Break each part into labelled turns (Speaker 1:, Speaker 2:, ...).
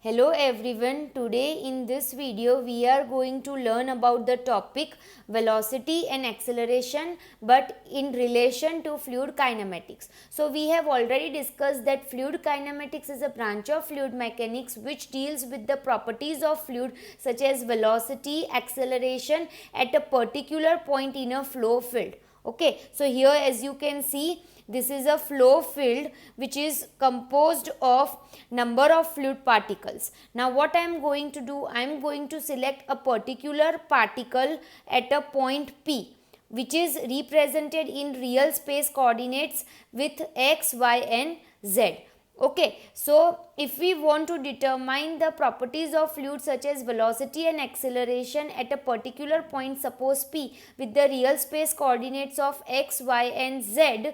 Speaker 1: Hello everyone, today in this video we are going to learn about the topic velocity and acceleration but in relation to fluid kinematics. So we have already discussed that fluid kinematics is a branch of fluid mechanics which deals with the properties of fluid such as velocity, acceleration at a particular point in a flow field. Okay, so here as you can see, this is a flow field which is composed of number of fluid particles. Now what I am going to do, I am going to select a particular particle at a point P which is represented in real space coordinates with x, y and z. Okay, so if we want to determine the properties of fluid such as velocity and acceleration at a particular point, suppose P, with the real space coordinates of x, y and z,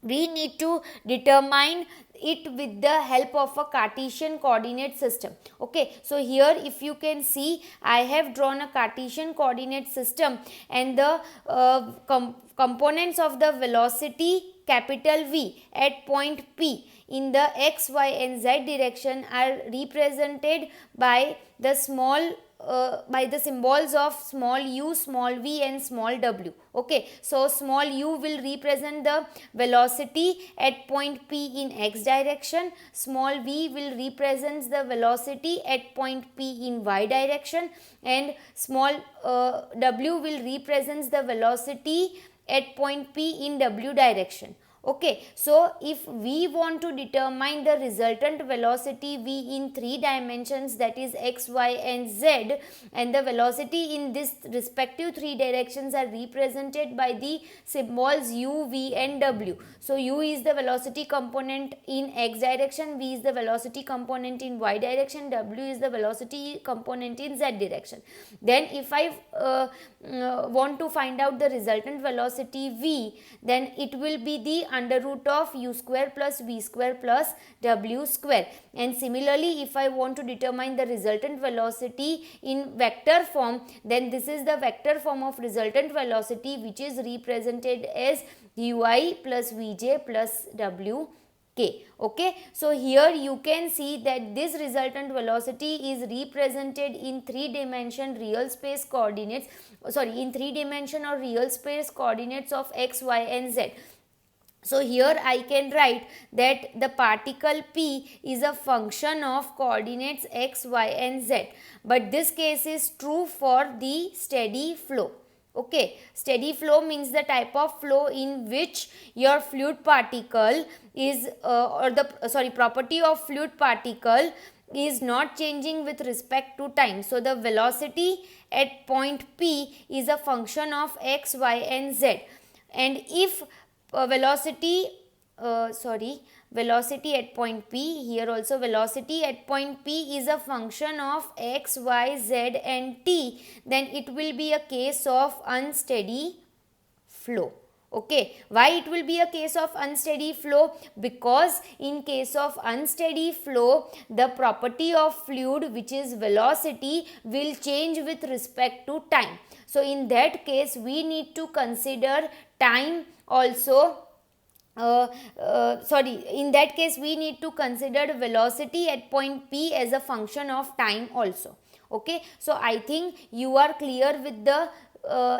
Speaker 1: we need to determine it with the help of a Cartesian coordinate system. Okay, so here if you can see, I have drawn a Cartesian coordinate system and the components of the velocity capital V at point P in the x, y and z direction are represented by the by the symbols of small u, small v and small w. Okay, so small u will represent the velocity at point P in x direction, small v will represent the velocity at point P in y direction and small w will represent the velocity at point P in w direction. Okay, so if we want to determine the resultant velocity v in three dimensions, that is x, y and z, and the velocity in this respective three directions are represented by the symbols u, v and w. So u is the velocity component in x direction, v is the velocity component in y direction, w is the velocity component in z direction. Then if I want to find out the resultant velocity v, then it will be the under root of u square plus v square plus w square. And similarly, if I want to determine the resultant velocity in vector form, then this is the vector form of resultant velocity which is represented as ui plus vj plus w k. Okay, so here you can see that this resultant velocity is represented in three dimension real space coordinates, in three dimension or real space coordinates of x, y and z. So here I can write that the particle P is a function of coordinates x, y and z, but this case is true for the steady flow. Okay, steady flow means the type of flow in which your fluid particle is property of fluid particle is not changing with respect to time. So the velocity at point P is a function of x, y and z, and if velocity at point P, here also velocity at point P is a function of x, y, z and t, then it will be a case of unsteady flow. Okay, why it will be a case of unsteady flow? Because in case of unsteady flow, the property of fluid, which is velocity, will change with respect to time. So in that case we need to consider time also. In that case we need to consider velocity at point P as a function of time also. Okay, so I think you are clear with the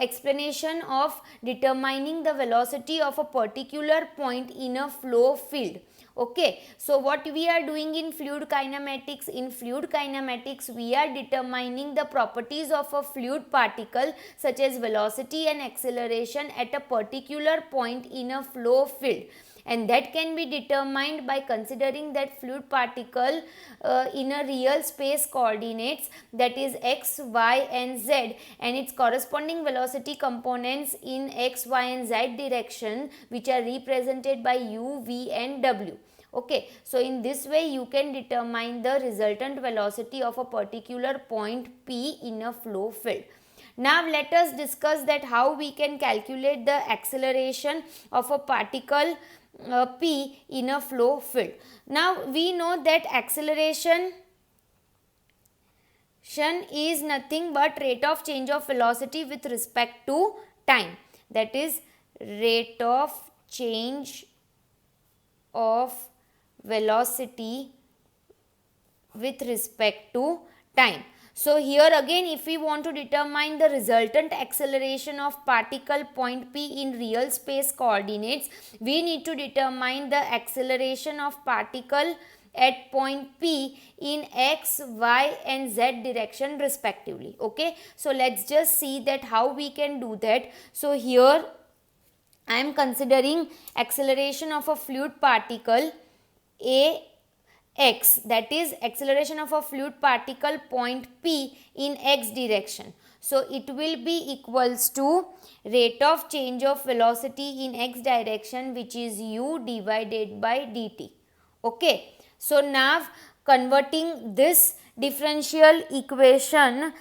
Speaker 1: explanation of determining the velocity of a particular point in a flow field. Okay, so what we are doing in fluid kinematics? In fluid kinematics, we are determining the properties of a fluid particle such as velocity and acceleration at a particular point in a flow field, and that can be determined by considering that fluid particle in a real space coordinates, that is x, y and z, and its corresponding velocity components in x, y and z direction, which are represented by u, v and w. Okay, so in this way you can determine the resultant velocity of a particular point P in a flow field. Now let us discuss that how we can calculate the acceleration of a particle P in a flow field. Now we know that acceleration is nothing but rate of change of velocity with respect to time, that is rate of change of velocity with respect to time. So here again, if we want to determine the resultant acceleration of particle point P in real space coordinates, we need to determine the acceleration of particle at point P in x, y and z direction respectively. Okay, so let's just see that how we can do that. So here I am considering acceleration of a fluid particle a x, that is acceleration of a fluid particle point P in x direction. So it will be equals to rate of change of velocity in x direction, which is u divided by dt. Okay, so now converting this differential equation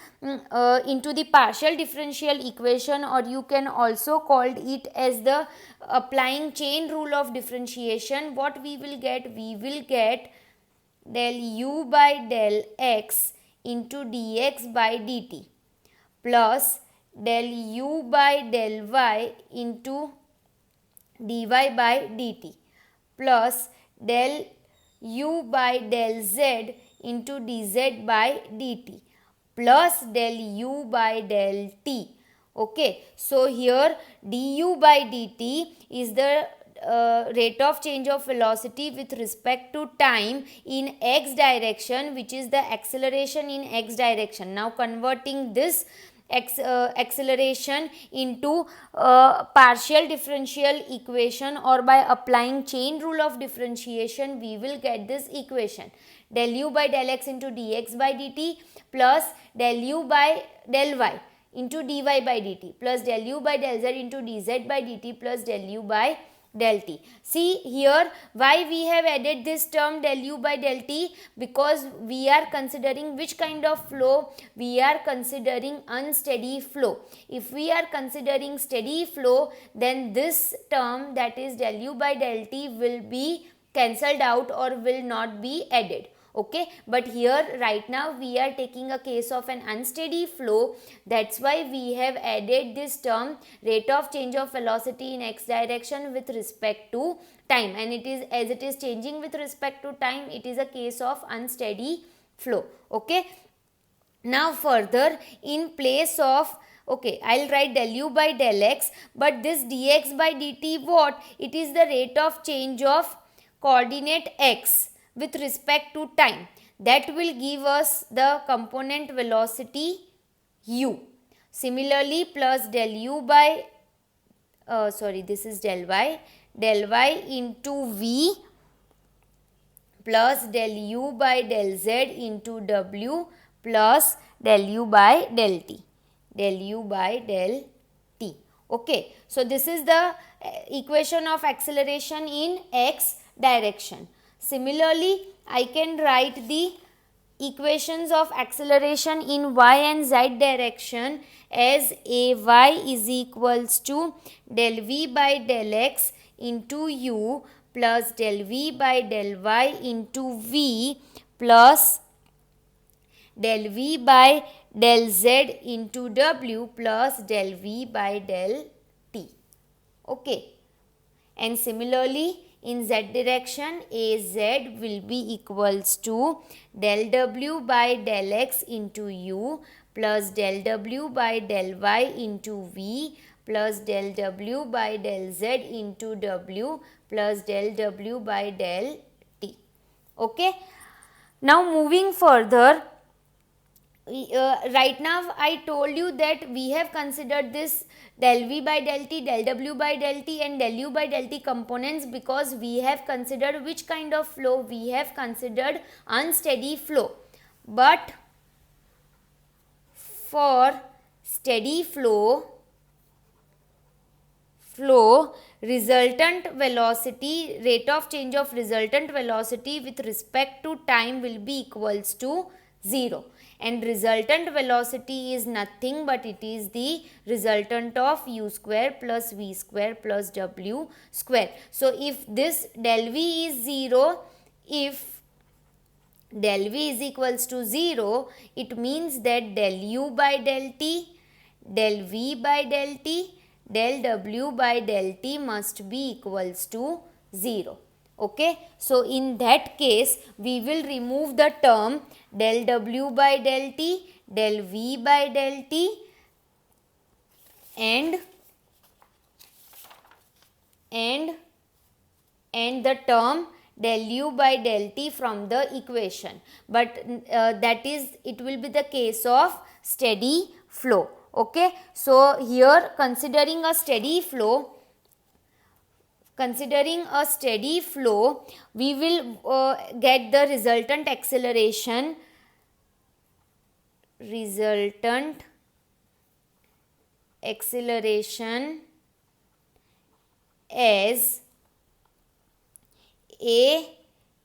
Speaker 1: into the partial differential equation, or you can also call it as the applying chain rule of differentiation, what we will get? We will get del u by del x into dx by dt plus del u by del y into dy by dt plus del u by del z into dz by dt plus del u by del t. Okay, so here du by dt is the rate of change of velocity with respect to time in x direction, which is the acceleration in x direction. Now converting this acceleration into partial differential equation, or by applying chain rule of differentiation, we will get this equation: del u by del x into dx by dt plus del u by del y into dy by dt plus del u by del z into dz by dt plus del u by del t. See here why we have added this term del u by del t, because we are considering which kind of flow? We are considering unsteady flow. If we are considering steady flow, then this term, that is del u by del t, will be cancelled out or will not be added. Okay, but here right now we are taking a case of an unsteady flow, that's why we have added this term rate of change of velocity in x direction with respect to time, and it is, as it is changing with respect to time, it is a case of unsteady flow. Okay, now further, in place of, okay, I'll write del u by del x, but this dx by dt, what? It is the rate of change of coordinate x with respect to time, that will give us the component velocity u. Similarly, plus del u by this is del y into v plus del u by del z into w plus del u by del t. Okay, so this is the equation of acceleration in x direction. Similarly, I can write the equations of acceleration in y and z direction as ay is equals to del v by del x into u plus del v by del y into v plus del v by del z into w plus del v by del t. Okay, and similarly in z direction, az will be equals to del w by del x into u plus del w by del y into v plus del w by del z into w plus del w by del t. Okay, now moving further, right now I told you that we have considered this del v by del t, del w by del t and del u by del t components because we have considered which kind of flow? We have considered unsteady flow. But for steady flow resultant velocity, rate of change of resultant velocity with respect to time will be equals to 0, and resultant velocity is nothing but it is the resultant of u square plus v square plus w square. So if this del v is 0, if del v is equals to 0, it means that del u by del t, del v by del t, del w by del t must be equals to 0. Okay, so in that case we will remove the term del W by del T, del V by del T, and the term del U by del T from the equation, but that is, it will be the case of steady flow. Okay, so here considering a steady flow, we will get the resultant acceleration as A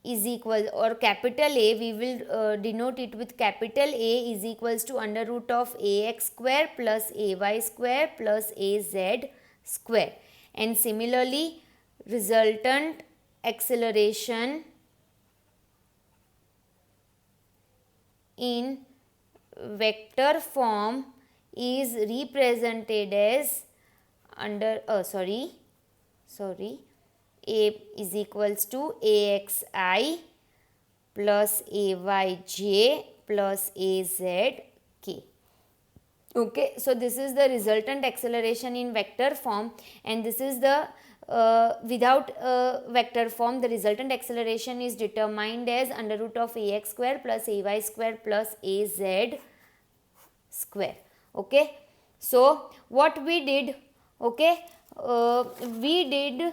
Speaker 1: is equal, or capital A, we will denote it with capital A is equals to under root of ax square plus ay square plus az square, and similarly resultant acceleration in vector form is represented as under A is equals to axi plus ayj plus azk. Okay, so this is the resultant acceleration in vector form, and this is the without vector form, the resultant acceleration is determined as under root of ax square plus ay square plus az square. Okay, so what we did, okay, we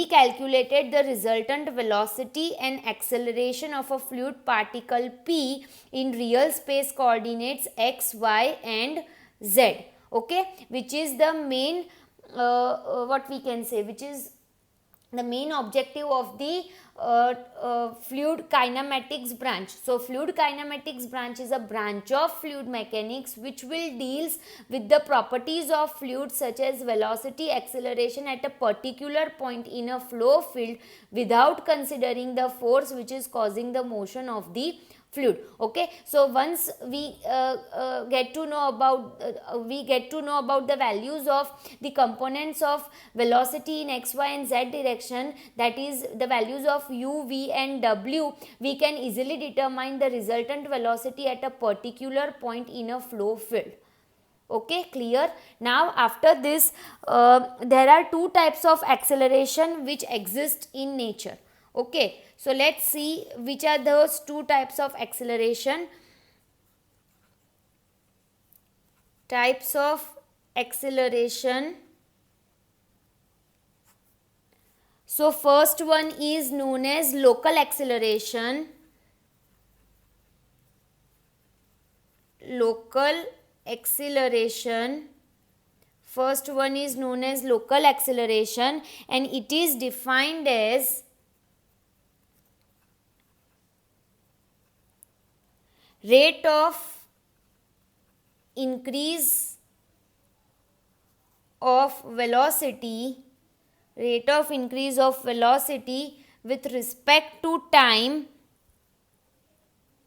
Speaker 1: calculated the resultant velocity and acceleration of a fluid particle P in real space coordinates x, y and z. Okay, which is the main what we can say, which is the main objective of the fluid kinematics branch. So fluid kinematics branch is a branch of fluid mechanics which will deals with the properties of fluids such as velocity, acceleration at a particular point in a flow field without considering the force which is causing the motion of the fluid. Okay, so once we get to know about the values of the components of velocity in x, y and z direction, that is the values of u, v and w, we can easily determine the resultant velocity at a particular point in a flow field. Okay, clear? Now after this there are two types of acceleration which exist in nature. Okay, so let's see which are those two types of acceleration. Types of acceleration. So first one is known as local acceleration. First one is known as local acceleration, and it is defined as rate of increase of velocity with respect to time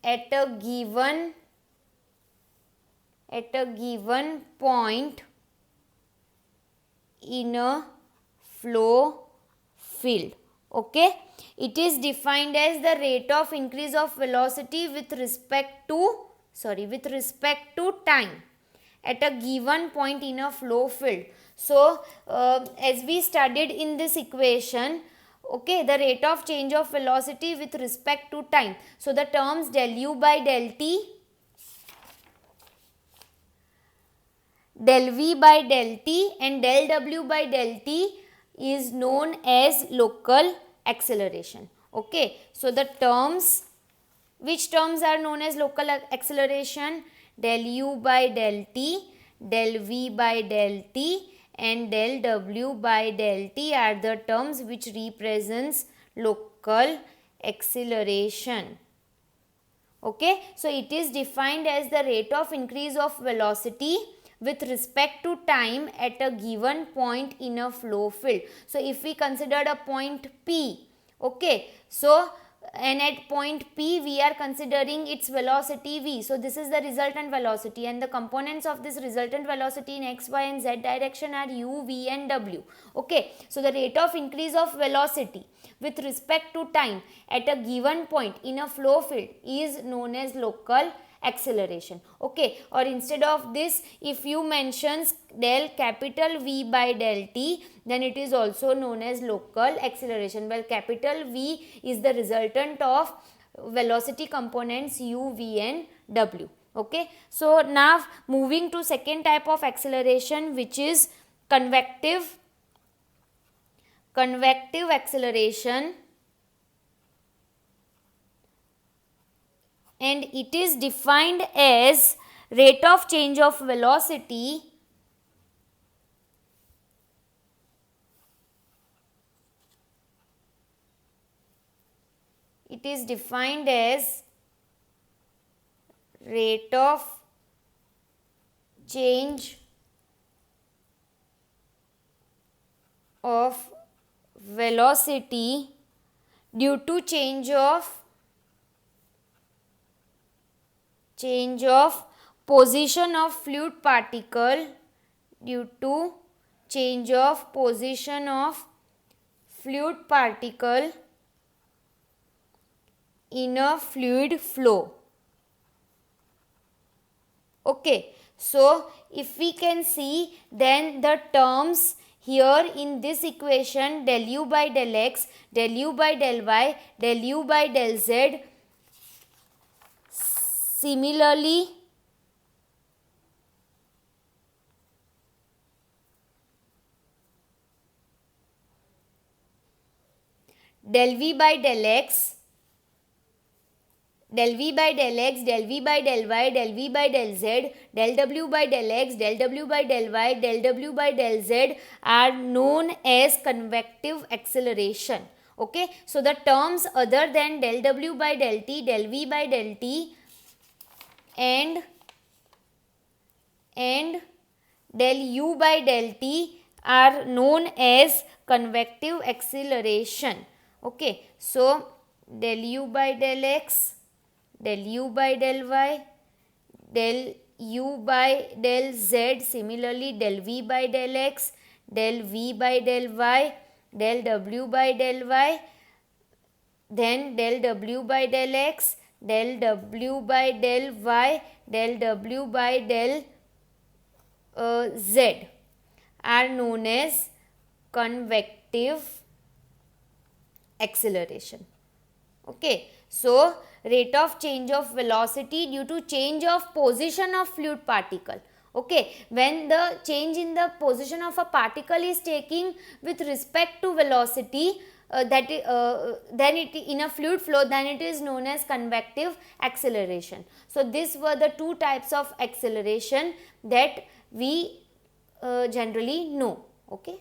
Speaker 1: at a given point in a flow field. Okay, it is defined as the rate of increase of velocity with respect to time at a given point in a flow field. So as we studied in this equation, okay, the rate of change of velocity with respect to time. So the terms del u by del t, del v by del t and del w by del t is known as local acceleration. Okay, so the terms, which terms are known as local acceleration? Del u by del t, del v by del t and del w by del t are the terms which represents local acceleration. Okay, so it is defined as the rate of increase of velocity with respect to time at a given point in a flow field. So if we considered a point P, okay, so and at point P we are considering its velocity v. So this is the resultant velocity, and the components of this resultant velocity in x, y and z direction are u, v and w. Okay, so the rate of increase of velocity with respect to time at a given point in a flow field is known as local acceleration. Okay, or instead of this, if you mentions del capital V by del t, then it is also known as local acceleration. Well, capital V is the resultant of velocity components u, v and w. Okay, so now moving to second type of acceleration, which is convective acceleration, and it is defined as rate of change of velocity rate of change of velocity due to change of position of fluid particle in a fluid flow. Okay, so if we can see, then the terms here in this equation, del u by del x, del u by del y, del u by del z, similarly del v by del x, del v by del x, del v by del y, del v by del z, del w by del x, del w by del y, del w by del z are known as convective acceleration. Okay, so the terms other than del w by del t, del v by del t and del u by del t are known as convective acceleration. Okay, so del u by del x, del u by del y, del u by del z, similarly del v by del x, del v by del y, del w by del y, then del w by del x, del w by del y, del w by del z are known as convective acceleration. Okay, so rate of change of velocity due to change of position of fluid particle. Okay, when the change in the position of a particle is taking with respect to velocity, then it in a fluid flow, then it is known as convective acceleration. So these were the two types of acceleration that we generally know. Okay.